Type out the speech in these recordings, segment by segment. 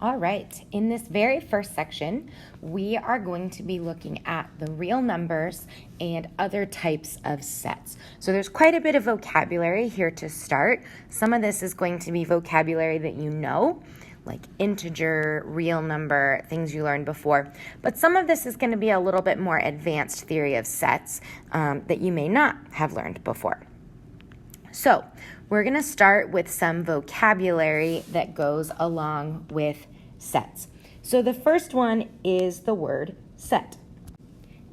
All right, in this very first section, we are going to be looking at the real numbers and other types of sets. So there's quite a bit of vocabulary here to start. Some of this is going to be vocabulary that you know, like integer, real number, things you learned before. But some of this is going to be a little bit more advanced theory of sets that you may not have learned before. So we're going to start with some vocabulary that goes along with sets. So the first one is the word set.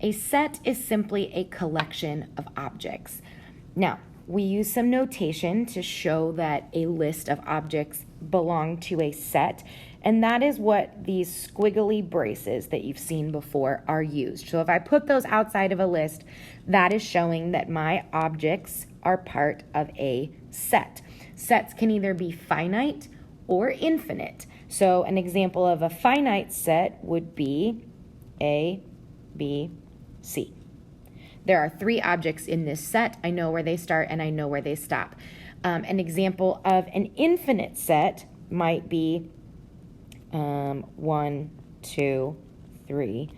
A set is simply a collection of objects. Now, we use some notation to show that a list of objects belong to a set, and that is what these squiggly braces that you've seen before are used. So if I put those outside of a list, that is showing that my objects are part of a set. Sets can either be finite or infinite. So an example of a finite set would be A, B, C. There are 3 objects in this set. I know where they start and I know where they stop. An example of an infinite set might be 1, 2, 3, ...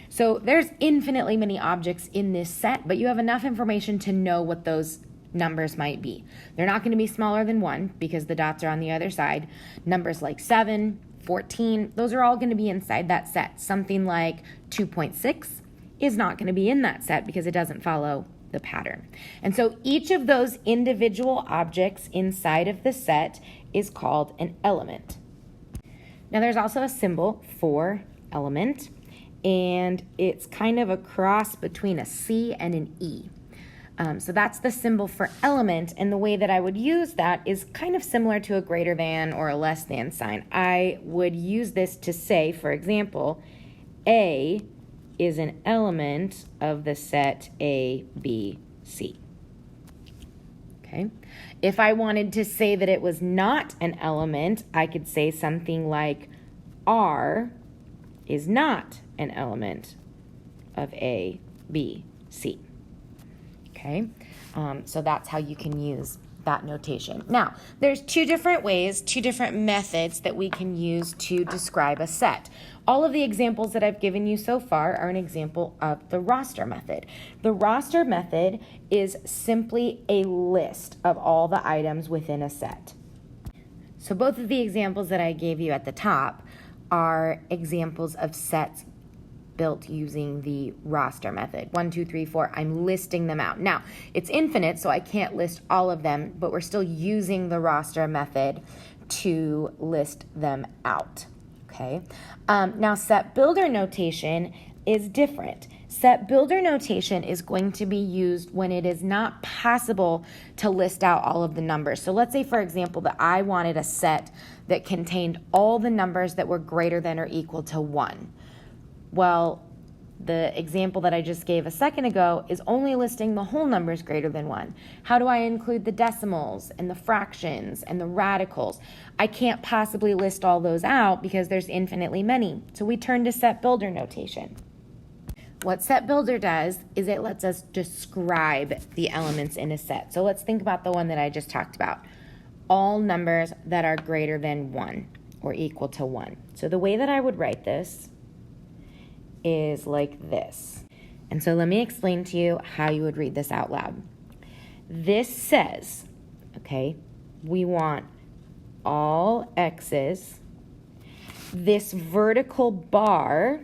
So there's infinitely many objects in this set, but you have enough information to know what those numbers might be. They're not going to be smaller than 1 because the dots are on the other side. Numbers like 7, 14, those are all going to be inside that set. Something like 2.6 is not going to be in that set because it doesn't follow the pattern. And so each of those individual objects inside of the set is called an element. Now there's also a symbol for element, and it's kind of a cross between a C and an E. So that's the symbol for element, and the way that I would use that is kind of similar to a greater than or a less than sign. I would use this to say, for example, A is an element of the set A, B, C. Okay. If I wanted to say that it was not an element, I could say something like R is not an element of A, B, C. Okay, so that's how you can use that notation. Now, there's 2 different ways, 2 different methods that we can use to describe a set. All of the examples that I've given you so far are an example of the roster method. The roster method is simply a list of all the items within a set. So both of the examples that I gave you at the top are examples of sets built using the roster method. 1, 2, 3, 4, I'm listing them out. Now, it's infinite, so I can't list all of them, but we're still using the roster method to list them out, okay? Now, set builder notation is different. Set builder notation is going to be used when it is not possible to list out all of the numbers. So let's say, for example, that I wanted a set that contained all the numbers that were greater than or equal to 1. Well, the example that I just gave a second ago is only listing the whole numbers greater than 1. How do I include the decimals and the fractions and the radicals? I can't possibly list all those out because there's infinitely many. So we turn to set builder notation. What set builder does is it lets us describe the elements in a set. So let's think about the one that I just talked about. All numbers that are greater than 1 or equal to 1. So the way that I would write this is like this. And so let me explain to you how you would read this out loud. This says, okay, we want all x's. This vertical bar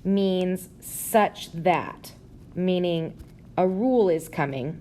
means such that, meaning a rule is coming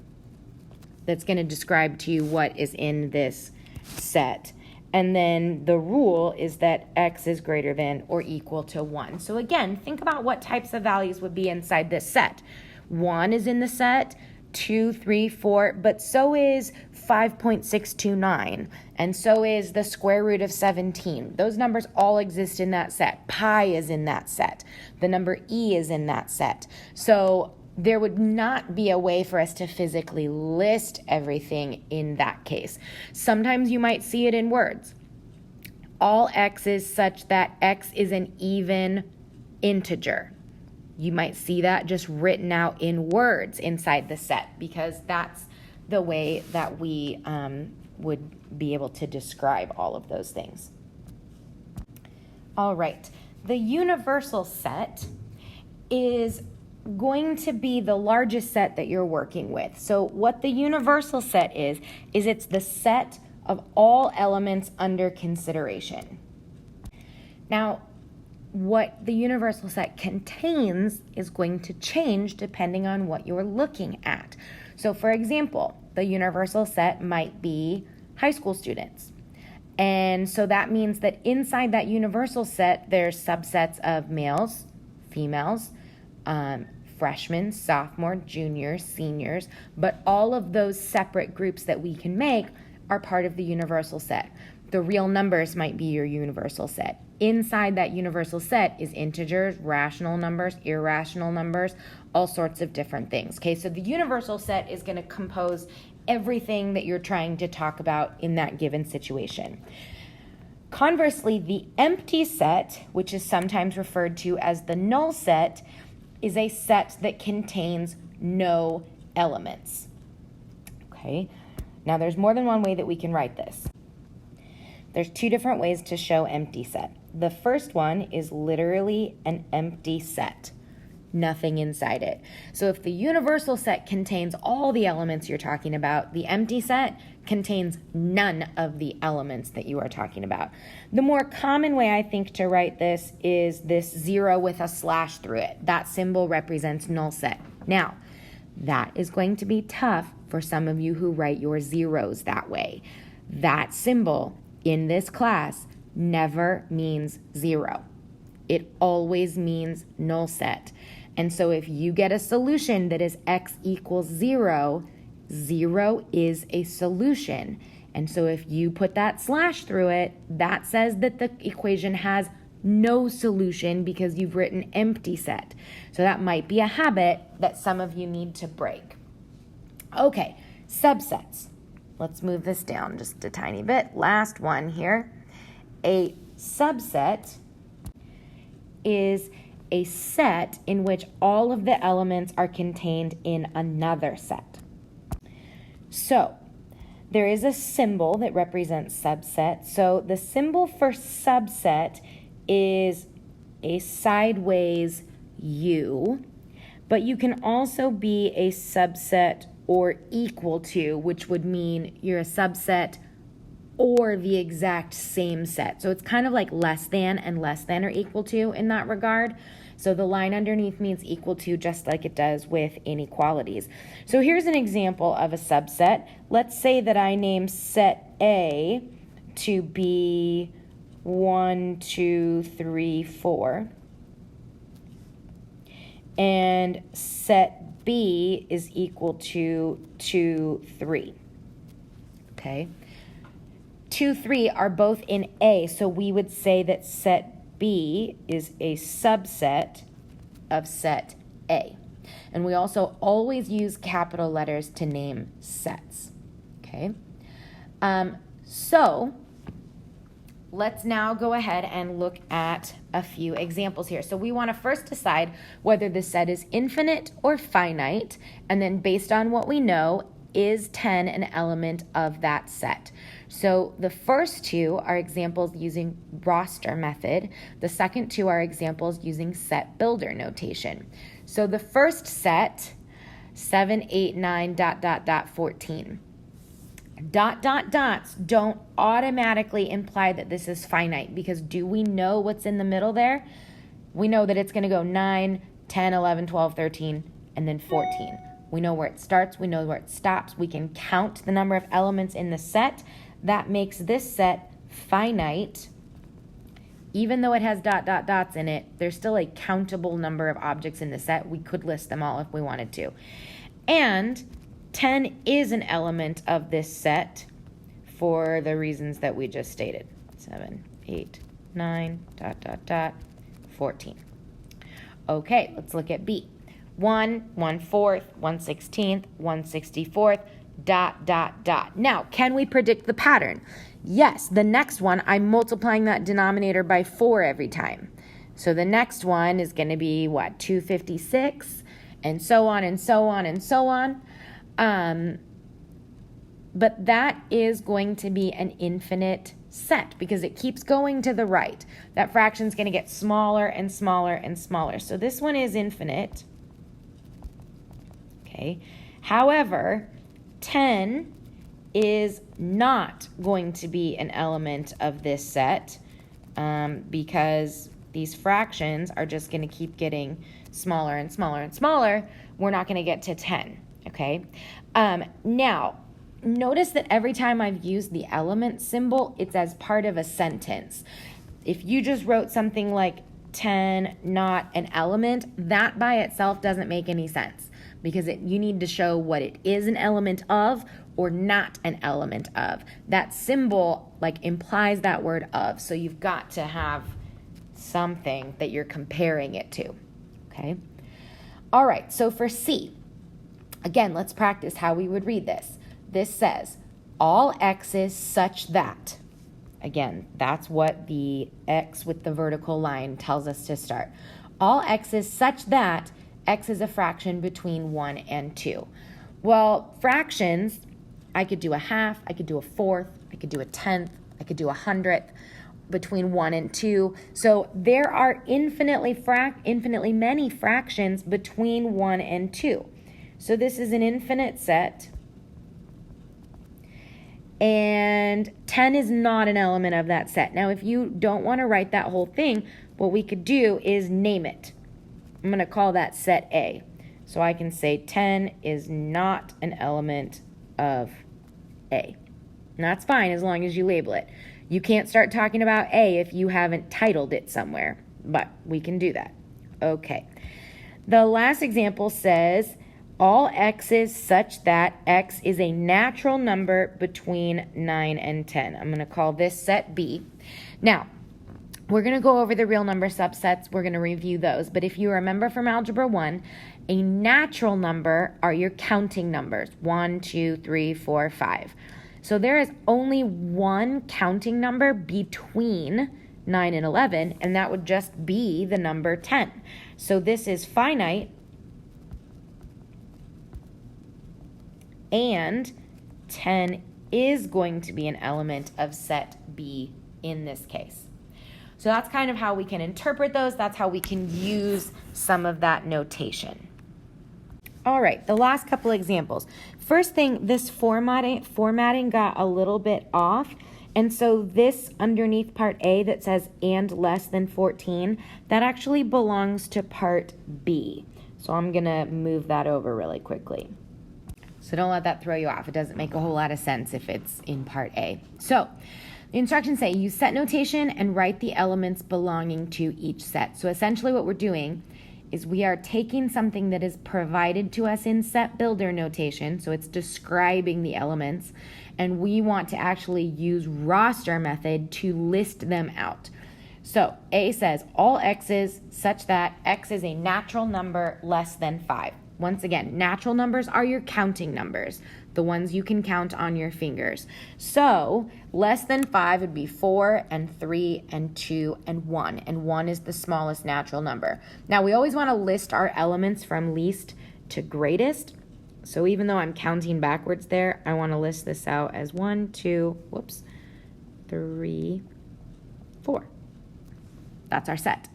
that's going to describe to you what is in this set. And then the rule is that x is greater than or equal to 1. So again, think about what types of values would be inside this set. 1 is in the set, 2, 3, 4, but so is 5.629, and so is the square root of 17. Those numbers all exist in that set. Pi is in that set. The number e is in that set. So there would not be a way for us to physically list everything in that case. Sometimes you might see it in words. All x is such that x is an even integer. You might see that just written out in words inside the set because that's the way that we would be able to describe all of those things. All right, the universal set is going to be the largest set that you're working with. So what the universal set is it's the set of all elements under consideration. Now, what the universal set contains is going to change depending on what you're looking at. So for example, the universal set might be high school students. And so that means that inside that universal set, there's subsets of males, females, freshmen, sophomore, juniors, seniors, but all of those separate groups that we can make are part of the universal set. The real numbers might be your universal set. Inside that universal set is integers, rational numbers, irrational numbers, all sorts of different things. Okay, so the universal set is going to compose everything that you're trying to talk about in that given situation. Conversely, the empty set, which is sometimes referred to as the null set, is a set that contains no elements. Okay, now there's more than one way that we can write this. There's two different ways to show empty set. The first one is literally an empty set, nothing inside it. So if the universal set contains all the elements you're talking about, the empty set contains none of the elements that you are talking about. The more common way I think to write this is this 0 with a slash through it. That symbol represents null set. Now, that is going to be tough for some of you who write your zeros that way. That symbol in this class never means 0. It always means null set. And so if you get a solution that is x equals 0, 0 is a solution. And so if you put that slash through it, that says that the equation has no solution because you've written empty set. So that might be a habit that some of you need to break. Okay, subsets. Let's move this down just a tiny bit. Last one here. A subset is a set in which all of the elements are contained in another set. So there is a symbol that represents subset. So the symbol for subset is a sideways U, but you can also be a subset or equal to, which would mean you're a subset or the exact same set. So it's kind of like less than and less than or equal to in that regard. So the line underneath means equal to, just like it does with inequalities. So here's an example of a subset. Let's say that I name set A to be 1, 2, 3, 4. And set B is equal to 2, 3. Okay. 2, 3 are both in A, so we would say that set B is a subset of set A. And we also always use capital letters to name sets. Okay. So let's now go ahead and look at a few examples here. So we want to first decide whether the set is infinite or finite, and then based on what we know, is 10 an element of that set? So the first two are examples using roster method. The second two are examples using set builder notation. So the first set, 7, 8, 9, 14. Dots don't automatically imply that this is finite, because do we know what's in the middle there? We know that it's going to go 9, 10, 11, 12, 13, and then 14. We know where it starts. We know where it stops. We can count the number of elements in the set. That makes this set finite. Even though it has dots in it, there's still a countable number of objects in the set. We could list them all if we wanted to. And 10 is an element of this set for the reasons that we just stated. 7, 8, 9, 14. Okay, let's look at B. 1, 1/4, 1/16, 1/64, ... Now, can we predict the pattern? Yes, the next one, I'm multiplying that denominator by 4 every time. So the next one is going to be, what, 256, and so on and so on and so on. but that is going to be an infinite set because it keeps going to the right. That fraction is going to get smaller and smaller and smaller. So this one is infinite. Okay. However, 10 is not going to be an element of this set because these fractions are just going to keep getting smaller and smaller and smaller. We're not going to get to 10, okay? Now, notice that every time I've used the element symbol, it's as part of a sentence. If you just wrote something like 10, not an element, that by itself doesn't make any sense because you need to show what it is an element of or not an element of. That symbol implies that word of, so you've got to have something that you're comparing it to, okay? All right, so for C, again, let's practice how we would read this. This says, all x's such that. Again, that's what the x with the vertical line tells us to start. All x's such that x is a fraction between 1 and 2. Well, fractions, I could do a half, I could do a fourth, I could do a tenth, I could do a hundredth between 1 and 2. So there are infinitely many fractions between 1 and 2. So this is an infinite set. And 10 is not an element of that set. Now, if you don't want to write that whole thing, what we could do is name it. I'm going to call that set A. So I can say 10 is not an element of A. And that's fine as long as you label it. You can't start talking about A if you haven't titled it somewhere, but we can do that. Okay. The last example says, all x's such that x is a natural number between 9 and 10. I'm going to call this set B. Now, we're going to go over the real number subsets. We're going to review those. But if you remember from Algebra 1, a natural number are your counting numbers, 1, 2, 3, 4, 5. So there is only one counting number between 9 and 11, and that would just be the number 10. So this is finite, and 10 is going to be an element of set B in this case. So that's kind of how we can interpret those. That's how we can use some of that notation. All right, the last couple examples. First thing, this formatting got a little bit off. And so this underneath part A that says and less than 14, that actually belongs to part B. So I'm going to move that over really quickly. So don't let that throw you off. It doesn't make a whole lot of sense if it's in part A. So the instructions say use set notation and write the elements belonging to each set. So essentially what we're doing is we are taking something that is provided to us in set builder notation, so it's describing the elements, and we want to actually use roster method to list them out. So A says all x's such that x is a natural number less than 5. Once again, natural numbers are your counting numbers, the ones you can count on your fingers. So less than 5 would be 4 and 3 and 2 and 1, and 1 is the smallest natural number. Now we always want to list our elements from least to greatest. So even though I'm counting backwards there, I want to list this out as 1, 2, 3, 4. That's our set.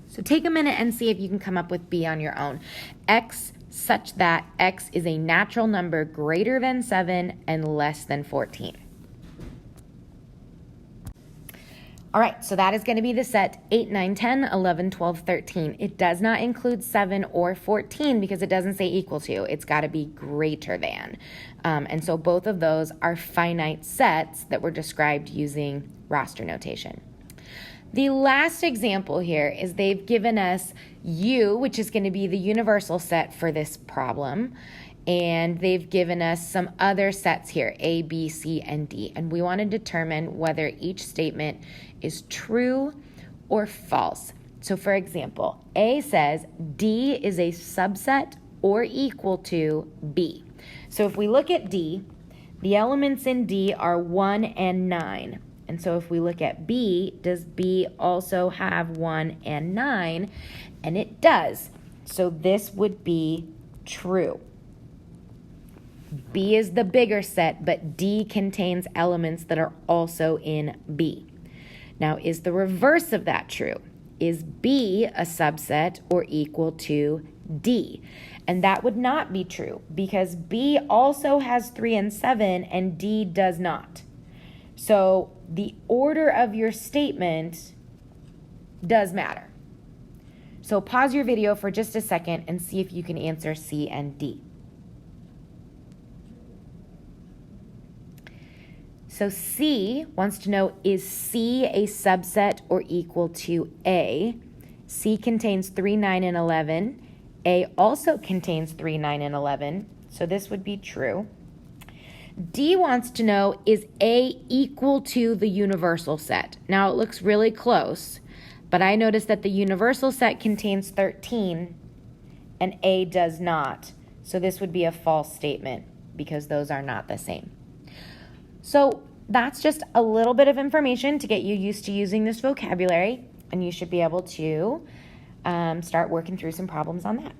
So take a minute and see if you can come up with B on your own. X such that x is a natural number greater than 7 and less than 14. All right, so that is going to be the set 8, 9, 10, 11, 12, 13. It does not include 7 or 14 because it doesn't say equal to. It's got to be greater than. And so both of those are finite sets that were described using roster notation. The last example here is they've given us U, which is going to be the universal set for this problem, and they've given us some other sets here, A, B, C, and D, and we want to determine whether each statement is true or false. So for example, A says D is a subset or equal to B. So if we look at D, the elements in D are 1 and 9. And so if we look at B, does B also have 1 and 9? And it does. So this would be true. B is the bigger set, but D contains elements that are also in B. Now, is the reverse of that true? Is B a subset or equal to D? And that would not be true because B also has 3 and 7 and D does not. So the order of your statement does matter. So pause your video for just a second and see if you can answer C and D. So C wants to know, is C a subset or equal to A? C contains 3, 9, and 11. A also contains 3, 9, and 11. So this would be true. D wants to know, is A equal to the universal set? Now it looks really close, but I noticed that the universal set contains 13 and A does not. So this would be a false statement because those are not the same. So that's just a little bit of information to get you used to using this vocabulary, and you should be able to start working through some problems on that.